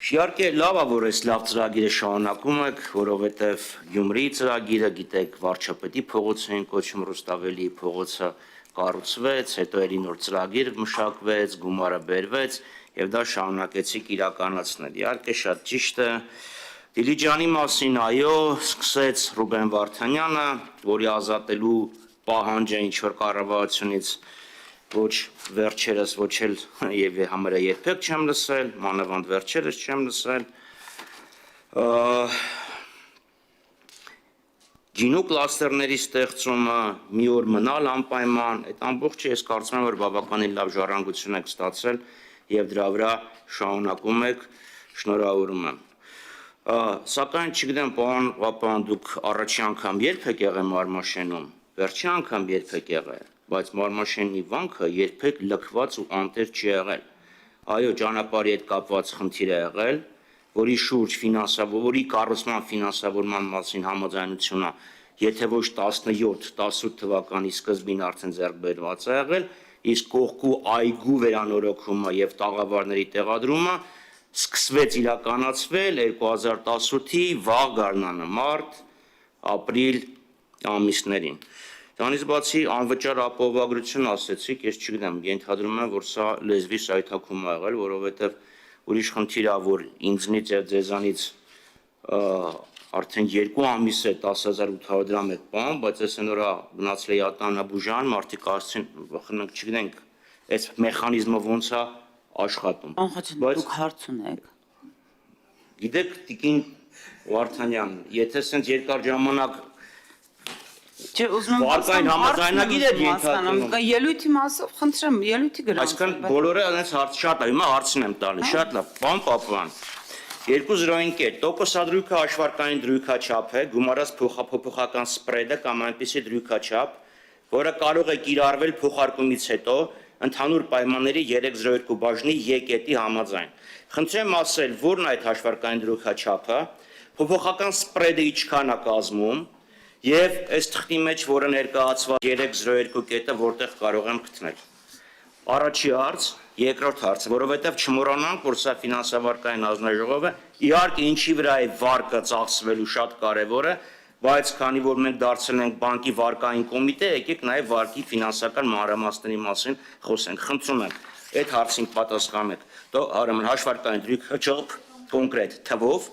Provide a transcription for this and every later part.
Իհարկե լավ է, որ այս լավ ծրագիրը շարունակում եք, որովհետև Գյումրիի ծրագիրը, գիտեք, վարչապետի փողոց էին կոչում Ռուստավելի փողոցը կառուցվեց, հետո էլի նոր ծրագիր մշակվեց, գումարը բերվեց եւ դա շարունակեցիք իրականացնել։ Իհարկե շատ ճիշտ է։ Դիլիջանի մասին այո, սկսեց Ռուբեն Վարդանյանը, որի ազատելու պահանջը ինչ որ կառավարությունից ոչ վերջերս ոչ էլ եւ համարը երբեք չեմ լսել, մանավանդ վերջերս չեմ լսել։ Գինու կլաստերների ստեղծումը, մի օր մնալ անպայման, այդ ամբողջը ես կարծում եմ, որ բավականին լավ ժառանգություն եք ստացել եւ դրա վրա շարունակում եք, շնորհավորում եմ։ Սակայն չգիտեմ, պարոն Ղապան, դուք առաջի անգամ երբ եք եղել Մարմաշենում, վերջի անգամ երբ եք եղել, բայց Մարմաշենի վանքը երբեք լքված ու անտեր չի եղել։ Այո, ճանապարհի հետ կապված խնդիր է եղել, որի շուրջ որի կառուցման ֆինանսավորման մասին համաձայնությունը, եթե ոչ 17-18 թվականի սկզբին արդեն ձեռք բերված է եղել, իսկ կողքու այգու վերանորոգումը եւ տաղավարների տեղադրումը սկսվեց իրականացվել 2018-ի վաղ գարնանը, մարտ, ապրիլ ամիսներին։ Դրանից բացի անվճար ապահովագրություն ասեցիք, ես չգիտեմ, ենթադրում եմ, որ սա լեզվի սայթաքում ա եղել, որովհետև ուրիշ խնդիր ա, որ ինձնից եւ ձեզանից արդեն 2 ամիս է 10,800 դրամ եք պահում, բայց ես այն օրա գնացել էի ատանաբուժան, մարդիկ ասեցին, խնդրենք, չգիտենք, այս մեխանիզմը ոնց է աշխատում։ Դուք հարց ունեք։ Գիտեք, Տիկին Վարդանյան, եթե սենց երկար ժամանակ Չէ, ուզում եմ Վարկային համաձայնագիր եք ենթադրում։ Ելույթի մասով խնդրեմ, ելույթի գրեմ։ Այսքան բոլորը այնպես հարց շատ է, հիմա հարցին եմ տալիս, շատ լավ։ Պարոն Պապյան, 2.05 տոկոսադրույքը հաշվարկային դրույքաչափ է, գումարած փոխափոխական սպրեդը կամ այնպիսի դրույքաչափ, որը կարող է կիրառվել փոխարկումից հետո ընդհանուր պայմանների 302 բաժնի եկետի համաձայն։ Խնդրեմ ասել, որն է այդ հաշվարկային դրույքաչափը, փոխփոխական սպրեդը ինչքան է կազմում, եւ այս թղթի մեջ, որը ներկայացված 302 կետը, որտեղ կարող եմ գտնել։ Առաջի հարց, երկրորդ հարցը, որովհետեւ չմոռանանք, որ սա ֆինանսավարկային հանձնաժողովը, իհարկե ինչի վրա է վարկը ծախսվելու շատ կարեւոր է, բայց քանի որ մենք դարձել ենք բանկի վարկային կոմիտե, եկեք նաեւ վարկի ֆինանսական մանրամասների մասին խոսենք։ Խնդրում եմ, այդ հարցին պատասխանեք։ Ուրեմն հաշվարկային դրույքաչափ կոնկրետ թվով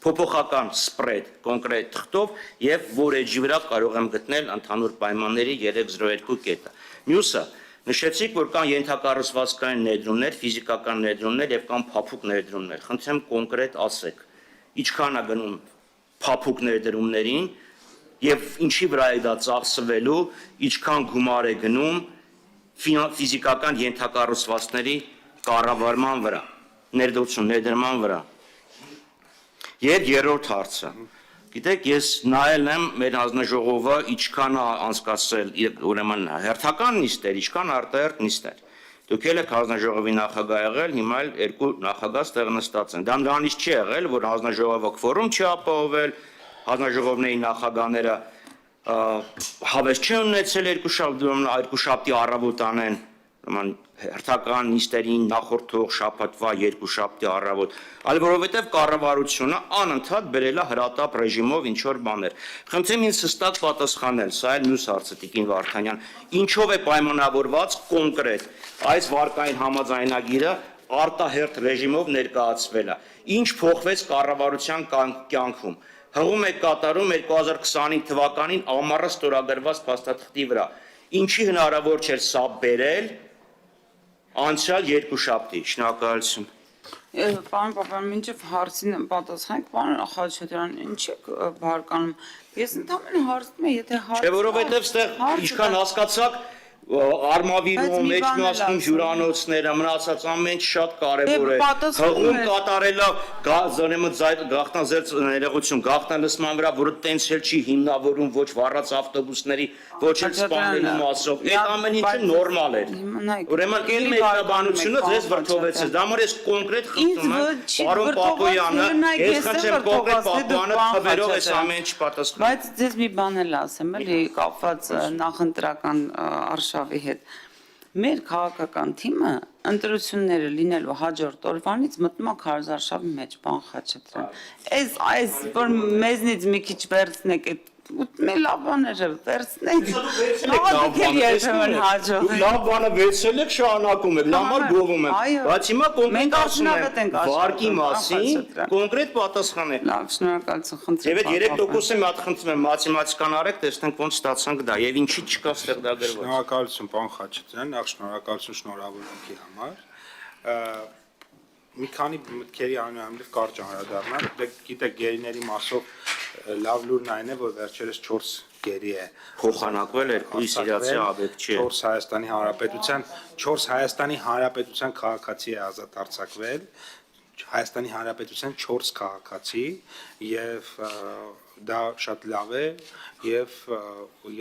փոփոխական սպրեդ կոնկրետ թղթով եւ որ էջի վրա կարող եմ գտնել ընդհանուր պայմանների 302 կետը։ Մյուսը նշեցիք, որ կան ենթակառուցվածքային ներդրումներ, ֆիզիկական ներդրումներ եւ կան փափուկ ներդրումներ։ Խնդրեմ կոնկրետ ասեք, ինչքան է գնում փափուկ ներդրումներին եւ ինչի վրա է դա ծախսվելու, ինչքան գումար է գնում ֆիզիկական ենթակառուցվածքների կառավարման վրա, ներդրման վրա։ Եվ երրորդ հարցը, գիտեք, ես նայել եմ մեր հանձնաժողովը ինչքան է անցկացրել, ուրեմն հերթական նիստեր, ինչքան արտահերթ նիստեր։ Դուք եք հանձնաժողովի նախագահ եղել, հիմա էլ 2 նախագահ ստեղ նստած են։ Դա նրանից չի եղել, որ հանձնաժողովը քվորում չի ապահովել, հանձնաժողովների նախագահները հավես չեն ունեցել 2 շաբթի առավոտ անեն, հերթական նիստերին նախորդող շաբաթվա 2 շաբթի առավոտ, այլ որովհետև կառավարությունը անընդհատ բերել է հրատապ ռեժիմով ինչ որ բաներ։ Խնդրեմ ինձ հստակ պատասխանել, սա էլ մյուս հարցը Տիկին Վարդանյան, ինչով է պայմանավորված կոնկրետ այս վարկային համաձայնագիրը արտահերթ ռեժիմով ներկայացվելը։ Ինչ փոխվեց կառավարության կյանքում։ Հղում է կատարում 2025 թվականին ամառը ստորագրված փաստաթղթի վրա։ Ինչի հնարավոր չէր սա բերել անցյալ 2 շաբթի։ Շնորհակալություն։ Պարոն Պապյան, մինչև հարցին պատասխանեք, պարոն Խաչատրյան, ինչ եք բարկանում։ Ես ընդհանրապես հարցնում եմ, եթե հարց։ Չէ, որովհետև ստեղ ինչքան հասկացաք արմավիրում, մեջնասնում հյուրանոցները, մնացած ամեն շատ կարևոր է։ Հղում կատարելը գաղտնազերծ ներողություն, գաղտնալսման վրա, որը տենց էլ չի հիմնավորում ոչ վառած ավտոբուսների, ոչ էլ սպանելու մասով։ Այդ ամեն ինչը նորմալ էր։ Ուրեմն իմ մեկնաբանությունը ձեզ վրդովեցեց։ Դա համար ես կոնկրետ խնդրում եմ, պարոն Պապոյանը, ես խնդրեմ կոնկրետ Պապոյանը թվերով այս ամեն ինչ պատասխանել։ Բայց ձեզ մի բան էլ ասեմ, էլի կապված նախընտրական արշավի հետ։ մեր քաղաքական թիմը ընտրությունները լինելու հաջորդ օրվանից մտնում է քարոզարշավի մեջ, պարոն Խաչատրյան։ Այս որ մեզնից մի քիչ վերցնեք այդ մեր լավ բաները վերցնենք։ Դուք երբեմն հաջող եք։ Լավ բանը վերցրել եք, շարունակում եք, լամար գովում եք, բայց հիմա կոնկրետ ասում եք վարկի մասին, կոնկրետ պատասխան եք։ Լավ, շնորհակալություն, խնդրեմ։ Եվ այդ 3%-ը մի հատ խնդրում եմ մաթեմատիկան արեք, տեսնենք ոնց ստացանք դա եւ ինչի չկա ստեղ դա գրված։ Շնորհակալություն, պարոն Խաչատրյան, նախ շնորհակալություն շնորհավորանքի համար։ Մի քանի մտքերի անունով կարճ անդրադառնալ, դե գիտեք գերիների մասով լավ լուրն այն է, որ վերջերս 4 գերի է Փոխանակվել երկու սիրացի աբեկ չէ։ 4 Հայաստանի Հանրապետության քաղաքացի է ազատ արձակվել, Հայաստանի Հանրապետության 4 քաղաքացի եւ դա շատ լավ է եւ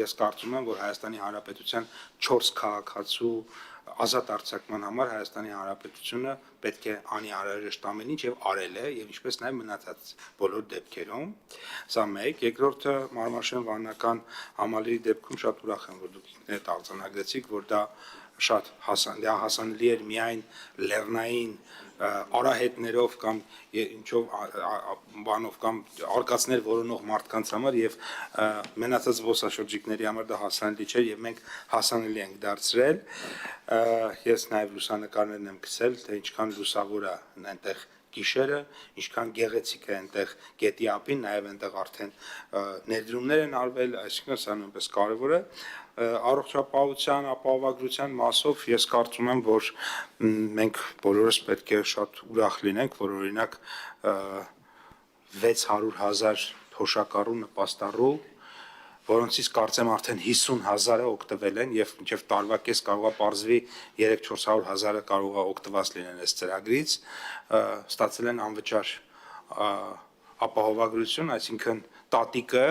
ես կարծում եմ, որ Հայաստանի Հանրապետության 4 քաղաքացու ազատ արձակման համար Հայաստանի Հանրապետությունը պետք է անի անհրաժեշտ ամեն ինչ եւ արել է եւ ինչպես նաեւ մնացած բոլոր դեպքերում սա մեկ երկրորդը Մարմաշեն վանական համալիրի դեպքում շատ ուրախ եմ որ դուք ինքներդ արձանագրեցիք որ դա շատ հասանելի էր միայն լեռնային արահետներով կամ ինչով բանով կամ արկածներ որոնող մարդկանց համար եւ մնացած զբոսաշրջիկների համար դա հասանելի չէ եւ մենք հասանելի ենք դարձրել ես նաեւ լուսանկարներն եմ գցել թե ինչքան լուսավոր է այնտեղ գիշերը ինչքան գեղեցիկ է այնտեղ գետի ափին նաեւ այնտեղ արդեն ներդրումներ են արվել այսինքն սա նույնպես կարեւոր է առողջապահության ապահովագրության մասով ես կարծում եմ որ մենք բոլորս պետք է շատ ուրախ լինենք որ օրինակ 600,000 թոշակառու նպաստառու որոնցից կարծեմ արդեն 50,000-ը օգտվել են եւ մինչեւ տարվա կես կարող է պարզվի 3-400,000-ը կարող է օգտված լինեն այս ծրագրից ստացել են անվճար ապահովագրություն այսինքն տատիկը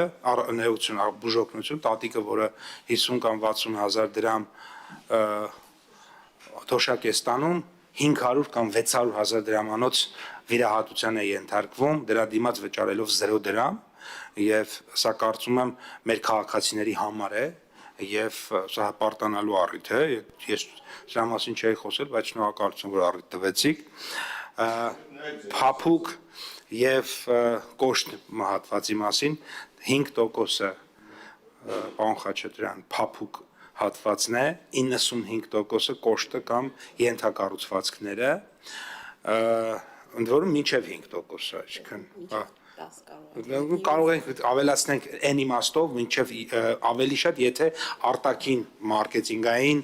ներողություն բուժօգնություն տատիկը որը 50 կամ 60,000 դրամ թոշակ է ստանում 500 կամ 600,000 դրամանոց վիրահատության է ենթարկվում դրա դիմաց վճարելով 0 դրամ եւ սա կարծում եմ մեր քաղաքացիների համար է եւ սա պարտանալու առիթ է ես սրա մասին չէի խոսել բայց շնորհակալություն որ առիթ տվեցիք փափուկ եւ կոշտ հատվածի մասին 5%-ը պարոն Խաչատրյան փափուկ հատվածն է 95%-ը կոշտը կամ ենթակառուցվածքները ընդ որում մինչեւ 5% այսինքն կարող ենք ավելացնենք այն իմաստով մինչև ավելի շատ եթե արտաքին մարքեթինգային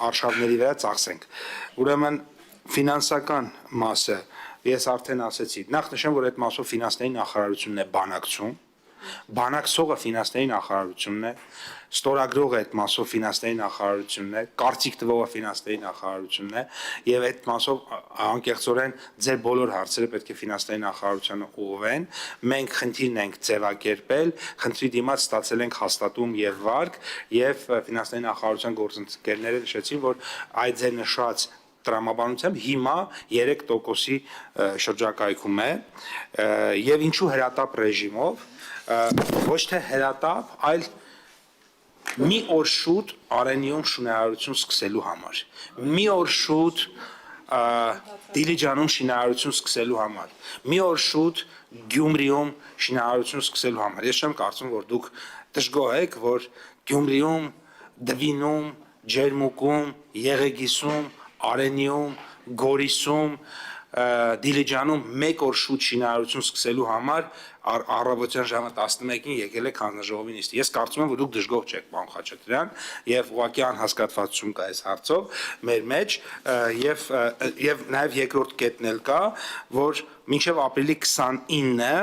արշավների վրա ծախսենք ուրեմն ֆինանսական մասը ես արդեն ասեցի նախ նշեմ որ այդ մասով ֆինանսների նախարարությունն է բանակցում բանակցողը ֆինանսների նախարարությունն է ստորագրողը այդ մասով ֆինանսների նախարարությունն է կարծիք տվողը ֆինանսների նախարարությունն է եւ այդ մասով անկեղծորեն ձեր բոլոր հարցերը պետք է ֆինանսների նախարարությանը ուղղվեն մենք խնդիրն ենք ձևակերպել խնդրի դիմաց ստացել ենք հաստատում եւ վարկ եւ ֆինանսների նախարարության գործընկերները նշեցին որ այդ ձեր նշած տրամաբանությամբ հիմա 3%-ի շրջակայքում է եւ ինչու հրատապ ռեժիմով ոչ թե հրատապ այլ մի օր շուտ Արենիում շինարարություն սկսելու համար մի օր շուտ Դիլիջանում շինարարություն սկսելու համար մի օր շուտ Գյումրիում շինարարություն սկսելու համար ես չեմ կարծում որ դուք դժգոհ եք որ Գյումրիում Դվինում Ջերմուկում Եղեգիսում Արենիում Գորիսում Դիլիջանում մեկ օր շուտ շինարարություն սկսելու համար առավոտյան ժամը 11-ին եկել եք հանձնաժողովի նիստի։ Ես կարծում եմ, որ դուք դժգոհ չեք, պարոն Խաչատրյան, եւ ուղղակի անհասկացվածություն կա այս հարցով մեր մեջ եւ նաեւ երկրորդ կետն էլ կա, որ մինչև ապրիլի 29-ը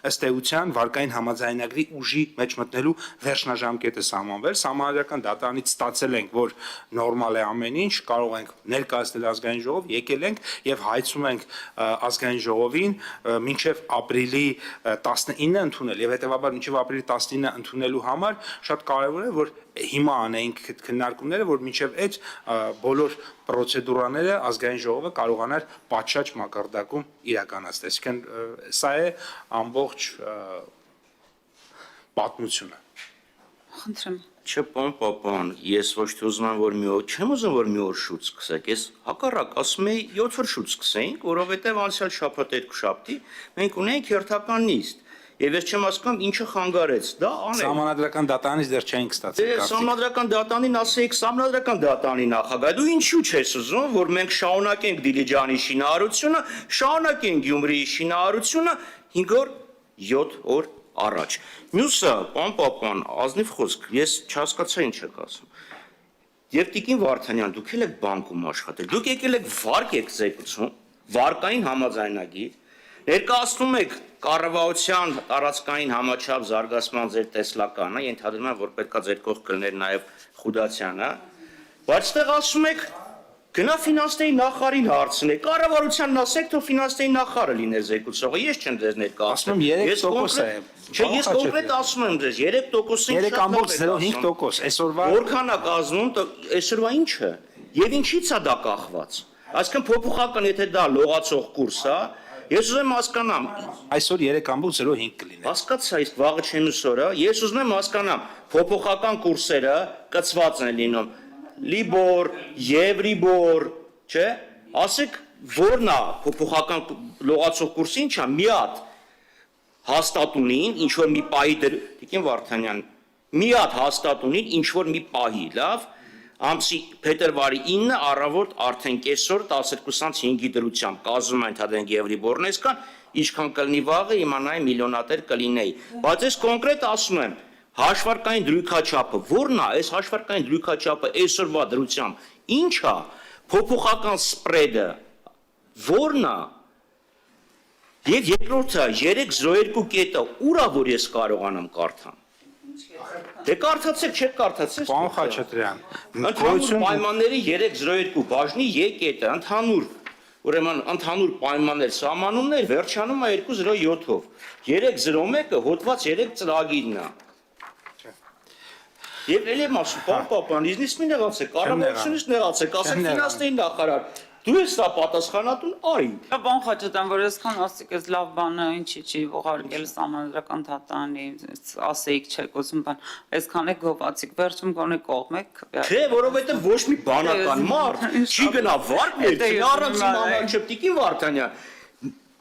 ըստ էության վարկային համաձայնագրի ուժի մեջ մտնելու վերջնաժամկետը սահմանվել, համահայկական դատարանից ստացել ենք, որ նորմալ է ամեն ինչ, կարող ենք ներկայացնել ազգային ժողով, եկել ենք եւ հայցում ենք ազգային ժողովին մինչև ապրիլի 19-ը ընդունել եւ հետեւաբար մինչև ապրիլի 19-ը ընդունելու համար շատ կարեւոր է որ հիմա անենք քննարկումները որ մինչև այդ բոլոր պրոցեդուրաները ազգային ժողովը կարողանար պատշաճ մակարդակում իրականացնել։ Այսինքն սա է ամբողջ պատմությունը։ Խնդրեմ Չէ, պապան, ես ոչ թե ուզում եմ որ մի օր, չեմ ուզում որ մի օր շուտ սկսեք։ Ես հակառակ ասում եի 7 օր շուտ սկսեինք, որովհետև անցյալ շաբաթ երկու շաբթի մենք ունենք հերթական նիստ։ Եվ ես չեմ ասում ինչը խանգարեց, դա անել։ Սահմանադրական դատարանից դեռ չենք ստացել Դե սահմանադրական դատարանին ասեիք, սահմանադրական դատարանի նախագահ, դու ինչու չես ուզում, որ մենք շարունակենք Դիլիջանի շինարարությունը, շարունակենք Գյումրիի շինարարությունը 5 օր, 7 օր առաջ։ Մյուսը, պապան, ազնիվ խոսք, ես չհասկացա ինչ եք ասում։ Եվ Տիկին Վարդանյան, դուք եք բանկում աշխատել, դուք եկել եք վարկ եք զեկուցում, վարկային համաձայնագիր, ներկայացնում եք կառավարության տարածքային համաչափ զարգացման ձեր տեսլականը, ենթադրում եմ, որ պետքա ձեր կողք կլներ նաև Խուդացյանը, բայց այդտեղ ասում եք գնա ֆինանսների նախարարին հարցնեք, կառավարությանն ասեք, թող ֆինանսների նախարարը լիներ զեկուցողը, ես չեմ ձեզ ներկայացնում։ Չէ, ես կոնկրետ ասում եմ ձեզ, 3%-ին 3.05%, այսօրվա որքան է կազմում, այսօրվա ինչը, եւ ինչի՞ց է դա կախված։ Այսինքն փոփոխական, եթե դա լողացող կուրս է, ես ուզում եմ հասկանամ, այսօր 3.05 կլինի։ հասկացա, իսկ վաղը չեմուս օրը, ես ուզում եմ հասկանամ, փոփոխական կուրսերը կծված են լինում, Լիբոր, Եվրիբոր, չէ՞, ասեք որն է փոփոխական լողացող կուրսը ինչ է, մի հատ հաստատունին, ինչ որ մի պահի Տիկին Վարդանյան, մի հատ հաստատունին, ինչ որ մի պահի, լավ, ամսի փետրվարի 9-ը առավոտ արդեն կեսօր 12:05-ի դրությամբ կազմում են թադենք Եվրիբորն այսքան, ինչքան կլինի վաղը իմանայի միլիոնատեր կլինեի, բայց ես կոնկրետ ասում եմ, հաշվարկային դրույքաչափը ո՞րն է, այս հաշվարկային դրույքաչափը այսօրվա դրությամբ ի՞նչ է, փոփոխական սպրեդը ո՞րն է։ Եվ երկրորդը 3.02 կետը ուր է որ ես կարողանամ կարդամ։ Դե կարդացեք, չեք կարդացել։ Պարոն Խաչատրյան, ընդհանուր պայմանների 3.02 բաժնի Ե կետը ընդհանուր, ուրեմն ընդհանուր պայմաններ սահմանումներ վերջանում է 2.07-ով։ 3.01-ը հոդված 3 ծրագիրն է։ Եվ ելի եմ ասում, պապան, իզնիսմի նեղացեք, կառավարությունից նեղացեք, ասեք ֆինանսների նախարար, դու ես դա պատասխանատուն, արի։ Պարոն Խաչատրյան, որ այսքան ասիկ էս լավ բանը ինչի չի ուղարկել սահմանադրական դատարանի, ասեիք չեք ուզում բան, այսքան է գովացիկ, վերջում գոնե կողմեք։ Չէ, որովհետև ոչ մի բանական մարդ չի գնա վարկ ներքին առանց իմանալ Տիկին Վարդանյան։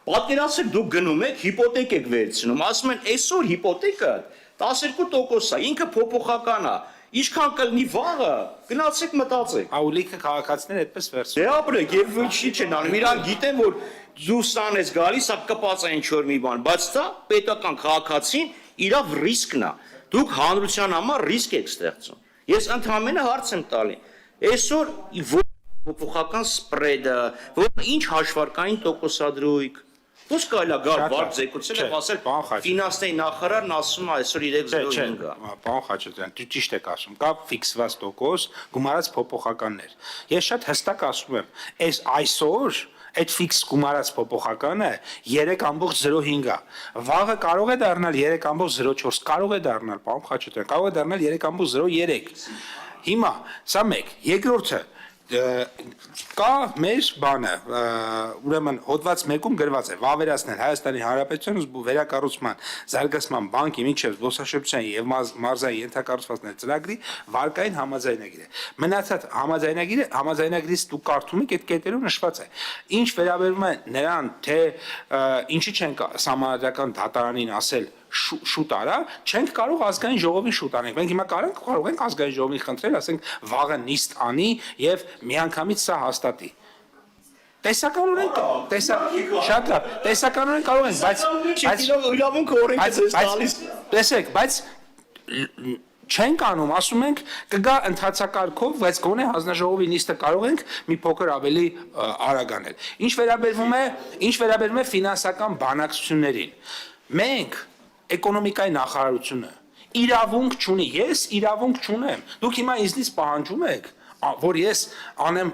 Պատկերացրեք դուք գնում եք, հիպոթեք եք վերցնում, ասում են այսօր հիպոթեկը 12% է, ինքը փոփոխական է։ Ինչքան կլինի վաղը, գնացեք մտածեք։ Աուլիկը քաղաքացիներ այդպես վերցնում։ Դե ապրեք, եւ ոչինչ չեն անում։ Իրանք գիտեն, որ Զուսան ես գալիս, ա կպած է ինչ-որ մի բան, բայց դա պետական քաղաքացին իրավ ռիսկն է։ Դուք հանրության համար ռիսկ եք ստեղծում։ Ես ընդհանրապես հարց եմ տալի։ Այսօր փոփոխական սպրեդը, որ ինչ հաշվարկային տոկոսադրույք Ո՞ց կարելի է գալ վարկ զեկուցել եւ ասել ֆինանսների նախարարն ասում է այսօր 3.05 է։ Պարոն Խաչատրյան, դու ճիշտ եք ասում, կա ֆիքսված տոկոս, գումարած փոփոխականներ։ Ես շատ հստակ ասում եմ, այսօր այդ ֆիքս գումարած փոփոխականը 3.05 է։ Վաղը կարող է դառնալ 3.04, կարող է դառնալ, պարոն Խաչատրյան, կարող է դառնալ 3.03։ Հիմա, սա մեկ, երկրորդը կա մեր բանը, ուրեմն հոդված 1-ում գրված է վավերացնել Հայաստանի Հանրապետության վերակառուցման զարգացման բանկի միջև զբոսաշրջության եւ մարզային ենթակառուցվածքների ծրագրի վարկային համաձայնագիրը։ Մնացած համաձայնագրից դուք կարդում եք այդ կետերում նշված է։ Ինչ վերաբերում է նրան, թե ինչի չեն սահմանադրական դատարանին ասել շուտ արա, չենք կարող ազգային ժողովին շուտ անենք։ Մենք հիմա կարող ենք ազգային ժողովին խնդրել, ասենք վաղը նիստ անի եւ միանգամից սա հաստատի։ Տեսականորեն շատ լավ, տեսականորեն կարող ենք, բայց իրավունքը օրենքը ձեզ տալիս։ Տեսեք, բայց չենք անում, ասում ենք կգա ընդհանցակարգով, բայց գոնե հանձնաժողովի նիստը կարող ենք մի փոքր ավելի արագ անել։ Ինչ վերաբերում է ֆինանսական բանակցություններին։ Մենք էկոնոմիկայի նախարարությունը իրավունք չունի, ես իրավունք չունեմ։ Դուք հիմա ինձնից պահանջում եք, որ ես անեմ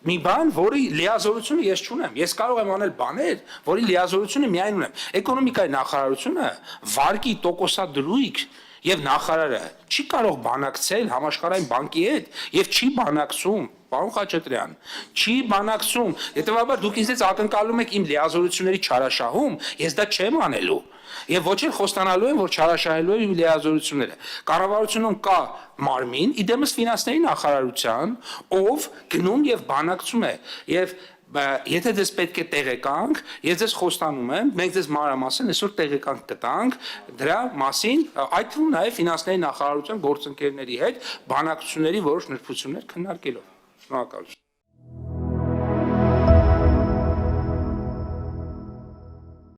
մի բան, որի լիազորությունը ես չունեմ։ Ես կարող եմ անել բաներ, որի լիազորությունը միայն ունեմ։ Էկոնոմիկայի նախարարությունը վարկի տոկոսադրույք եւ նախարարը չի կարող բանակցել համաշխարհային բանկի հետ եւ չի բանակցում, պարոն Խաչատրյան, չի բանակցում։ Հետևաբար դուք ինձ ակնկալում եք իմ լիազորությունների չարաշահում, ես դա չեմ անելու։ Եվ ոչ էլ խոստանալու եմ, որ չարաշահելու եմ իմ լիազորությունները։ Կառավարությունում կա մարմին, իդեմս ֆինանսների նախարարության, ով գնում եւ բանակցում է եւ եթե դες պետք է տեղեկանք, ես ձեզ խոստանում եմ, մենք ձեզ մանրամասն այսօր տեղեկանք կտանք դրա մասին, այդ թվում նաև ֆինանսների նախարարության գործընկերների հետ բանակցությունների որոշ նրբություններ քննարկելով։ Շնորհակալություն։